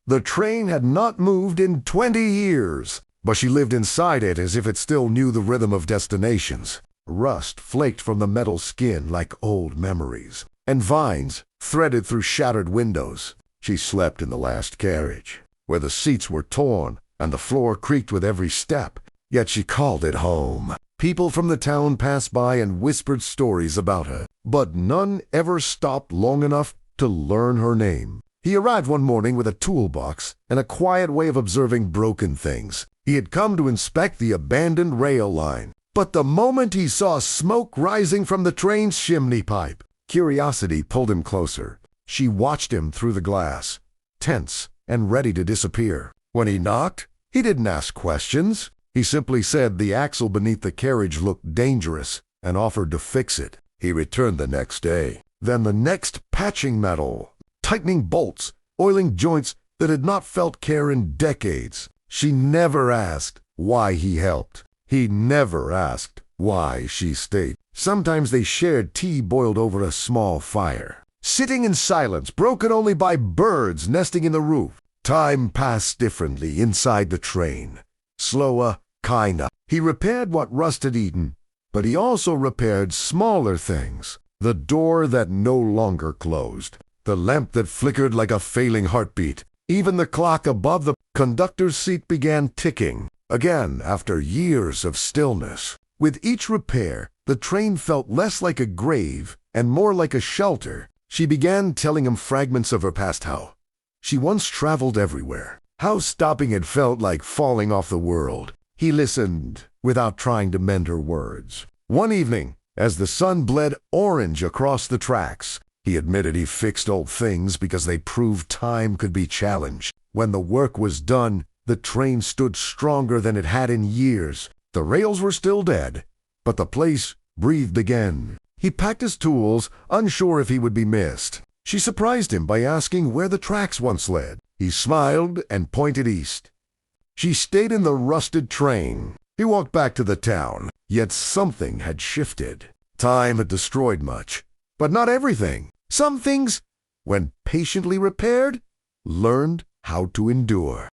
The train had not moved in 20 years, but she lived inside it as if it still knew the rhythm of destinations. Rust flaked from the metal skin like old memories, and vines threaded through shattered windows. She slept in the last carriage, where the seats were torn and the floor creaked with every step, yet she called it home. People from the town passed by and whispered stories about her, but none ever stopped long enough to learn her name. He arrived one morning with a toolbox and a quiet way of observing broken things. He had come to inspect the abandoned rail line, but the moment he saw smoke rising from the train's chimney pipe, curiosity pulled him closer. She watched him through the glass, tense and ready to disappear. When he knocked, he didn't ask questions. He simply said the axle beneath the carriage looked dangerous and offered to fix it. He returned the next day. Then the next, patching metal, tightening bolts, oiling joints that had not felt care in decades. She never asked why he helped. He never asked why she stayed. Sometimes they shared tea boiled over a small fire, sitting in silence, broken only by birds nesting in the roof. Time passed differently inside the train. Slower, kinder. He repaired what rust had eaten, but he also repaired smaller things. The door that no longer closed, the lamp that flickered like a failing heartbeat. Even the clock above the conductor's seat began ticking, again after years of stillness. With each repair, the train felt less like a grave and more like a shelter. She began telling him fragments of her past, how she once traveled everywhere, how stopping had felt like falling off the world. He listened without trying to mend her words. One evening, as the sun bled orange across the tracks, he admitted he fixed old things because they proved time could be challenged. When the work was done, the train stood stronger than it had in years. The rails were still dead, but the place breathed again. He packed his tools, unsure if he would be missed. She surprised him by asking where the tracks once led. He smiled and pointed east. She stayed in the rusted train. He walked back to the town, yet something had shifted. Time had destroyed much, but not everything. Some things, when patiently repaired, learned how to endure.